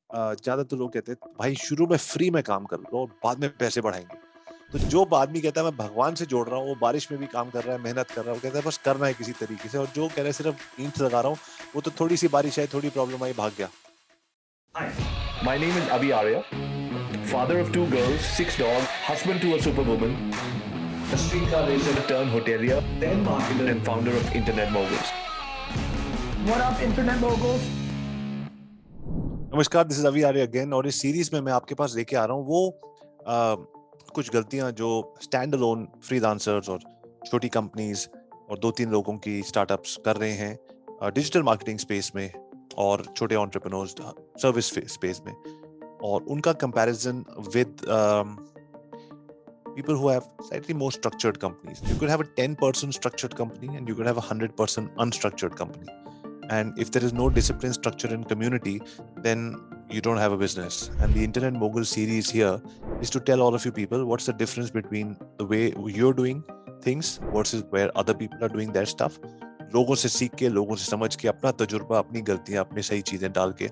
ज्यादातर लोग कहते हैं भाई शुरू में फ्री में काम कर लो और बाद में पैसे बढ़ाएंगे। तो जो आदमी कहता है मैं भगवान से जोड़ रहा हूँ, वो बारिश में भी काम कर रहा है, मेहनत कर रहा है, वो कहता है बस करना है किसी तरीके से। और जो कह रहा है सिर्फ ईंट लगा रहा हूँ, वो तो थोड़ी सी बारिश आई, थोड़ी प्रॉब्लम आई, भाग गया। Hi, my name is Avi Arya, father of 2 girls, 6 dogs, husband to a superwoman, a streetcar racer turned hotelier, then marketer and founder of Internet Moguls. What up, Internet Moguls? नमस्कार, this is अवी आर्य again. और इस series में मैं आपके पास लेके आ रहा हूँ वो कुछ गलतियां जो स्टैंड अलोन फ्रीलांसर्स और छोटी कंपनीज और 2-3 लोगों की स्टार्टअप्स कर रहे हैं डिजिटल मार्केटिंग स्पेस में और छोटे एंटरप्रेन्योर्स सर्विस स्पेस में, और उनका comparison with people who have slightly more structured companies. You could have a 10% structured company and you could have a 100% unstructured company. And if there is no discipline, structure and community, then you don't have a business. And the Internet Mogul series here is to tell all of you people what's the difference between the way you're doing things versus where other people are doing their stuff. लोगों से सीख के, लोगों से समझ के, अपना तजुर्बा, अपनी गलतियां, अपनी सही चीजें डाल के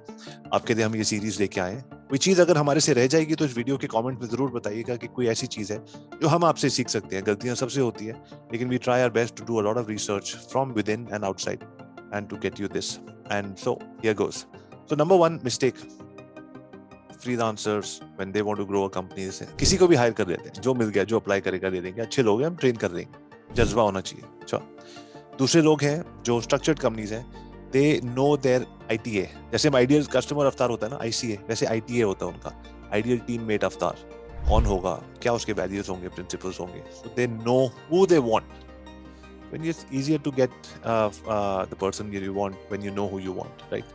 आपके लिए हम ये सीरीज लेके आए। कोई चीज अगर हमारे से रह जाएगी तो इस वीडियो के कमेंट में जरूर बताइएगा कि कोई ऐसी चीज है जो हम आपसे सीख सकते हैं। गलतियां सबसे होती है, लेकिन we try our best to do a lot of research from within and outside and to get you this. And so here goes. So number one mistake, freelancers when they want to grow a company, से किसी को भी higher कर लेते हैं, जो मिल गया, जो अप्लाई करेगा दे देंगे, अच्छे लोग हैं हम ट्रेन कर देंगे, जज्बा होना चाहिए। अच्छा, दूसरे लोग हैं जो स्ट्रक्चर्ड कंपनीज हैं, दे नो देयर ITA। जैसे आइडियल कस्टमर अवतार होता है ना, ICA, वैसे ITA होता है उनका, आइडियल टीममेट अवतार। कौन होगा, क्या उसके वैल्यूज होंगे, प्रिंसिपल्स होंगे, so they know who they want. When it's easier to get the person you want when you know who you want, right?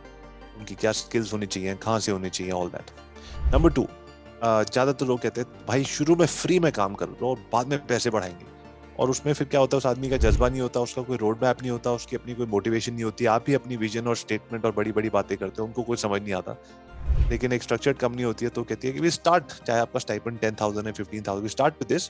उनकी क्या skills होनी चाहिए, कहाँ से होनी चाहिए, all that. Number 2, ज्यादातर लोग कहते हैं भाई शुरू में फ्री में काम कर लो और बाद में पैसे बढ़ाएंगे। और उसमें फिर क्या होता है, उस आदमी का जज्बा नहीं होता, उसका कोई रोड मैप नहीं होता, उसकी अपनी कोई मोटिवेशन नहीं होती। आप ही अपनी विजन और स्टेटमेंट और बड़ी बड़ी बातें करते हो, उनको कुछ समझ नहीं आता। लेकिन एक स्ट्रक्चर्ड कंपनी होती है तो कहती है कि वी स्टार्ट, चाहे आपका स्टाइपेंड 10,000 है, 15,000, we start with this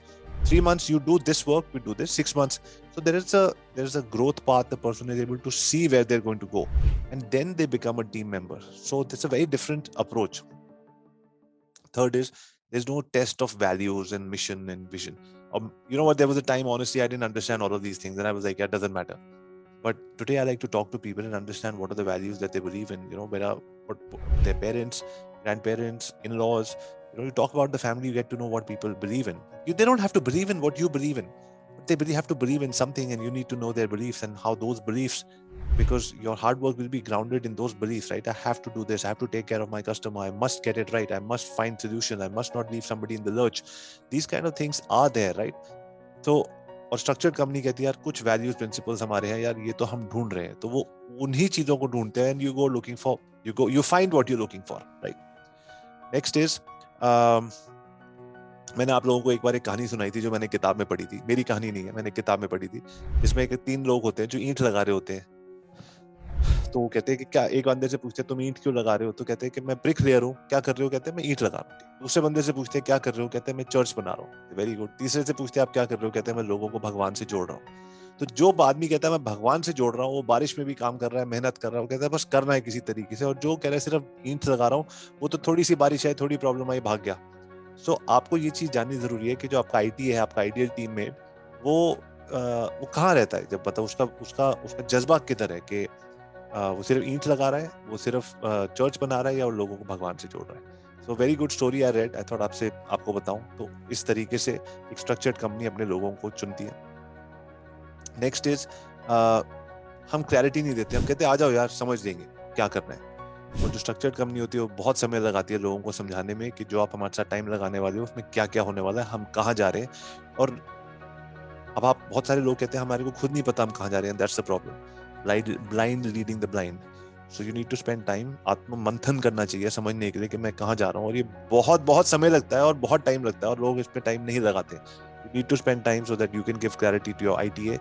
3 months you do this work, we do this 6 months. So there is a growth path, the person is able to see where they're going to go, and then they become a team member. So that's a very different approach. Third is there's no test of values and mission and vision. You know what, there was a time honestly I didn't understand all of these things and I was like, yeah, it doesn't matter. But today I like to talk to people and understand what are the values that they believe in. You know, what their parents, grandparents, in-laws, you talk about the family, you get to know what people believe in. They don't have to believe in what you believe in, but they really have to believe in something, and you need to know their beliefs and how those beliefs, because your hard work will be grounded in those beliefs, right? I have to do this. I have to take care of my customer. I must get it right. I must find solution. I must not leave somebody in the lurch. These kind of things are there, right? So, और structured company कहती है यार कुछ values principles हमारे हैं यार, ये तो हम ढूंढ रहे हैं, तो वो उन्हीं चीजों को ढूंढते हैं, and you go looking for, you find what you looking for, right? Next is, मैंने आप लोगों को एक बार एक कहानी सुनाई थी जो मैंने किताब में पढ़ी थी। मेरी कहानी नहीं है, मैंने किताब में पढ़ी थी, जिसमें 3 लोग होते हैं जो ईंट लगा रहे होते हैं। तो वो कहते हैं कि क्या, एक बंदे से पूछते हैं तुम ईंट क्यों लगा रहे हो, तो कहते हैं कि मैं ब्रिक लेयर हूँ। क्या कर रहे हो, कहते हैं मैं ईंट लगा रहा हूँ। दूसरे बंदे से पूछते हैं क्या कर रहे हो, कहते हैं मैं चर्च बना रहा हूँ। Very good. तीसरे से पूछते हैं आप क्या कर रहे हो, कहते हैं मैं लोगों को भगवान से जोड़ रहा हूँ। तो जो आदमी कहता है मैं भगवान से जोड़ रहा हूँ, वो बारिश में भी काम कर रहा है, मेहनत कर रहा है, कहता है बस करना है किसी तरीके से। और जो कह रहा है सिर्फ ईंट लगा रहा हूँ, वो तो थोड़ी सी बारिश आई, थोड़ी प्रॉब्लम आई, भाग गया। सो आपको ये चीज जाननी जरूरी है कि जो आपका IT है, आपका आइडियल टीम में, वो कहाँ रहता है, जब मतलब उसका जज्बा किधर है, कि वो सिर्फ ईंट लगा रहा है, वो सिर्फ चर्च बना रहा है, या लोगों को भगवान से जोड़ रहा है। So very good story I read, I thought आपको बताऊं। तो इस तरीके से एक स्ट्रक्चर्ड कंपनी अपने लोगों को चुनती है। नेक्स्ट इज, हम क्लैरिटी नहीं देते, हम कहते हैं आ जाओ यार समझ लेंगे क्या करना है। और जो स्ट्रक्चर्ड कंपनी होती है वो बहुत समय लगाती है लोगों को समझाने में कि जो आप हमारे साथ टाइम लगाने वाले हो उसमें क्या क्या होने वाला है, हम कहाँ जा रहे हैं। और अब आप, बहुत सारे लोग कहते हैं हमारे को खुद नहीं पता हम कहाँ जा रहे हैं, that's the problem. Blind leading the blind. So you need to spend time, आत्म मंथन करना चाहिए समझने के लिए कि मैं कहाँ जा रहा हूँ। और ये बहुत बहुत समय लगता है और बहुत टाइम लगता है, और लोग इस पे टाइम नहीं लगाते। You need to spend time so that you can give clarity to your ITA,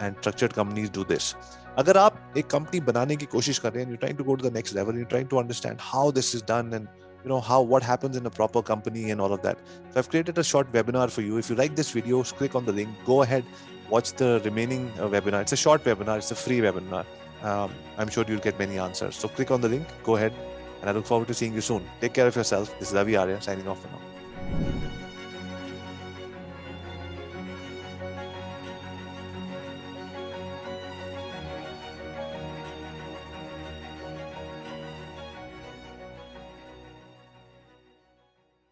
and structured companies do this. अगर आप एक कंपनी बनाने की कोशिश कर रहे हैं, you trying to go to the next level, you trying to understand how this is done, and you know how what happens in a proper company and all of that. So I've created a short webinar for you. If you like this video, click on the link, go ahead, watch the remaining webinar. It's a short webinar, it's a free webinar. I'm sure you'll get many answers. So click on the link, go ahead, And I look forward to seeing you soon. Take care of yourself. This is Avi Arya signing off for now.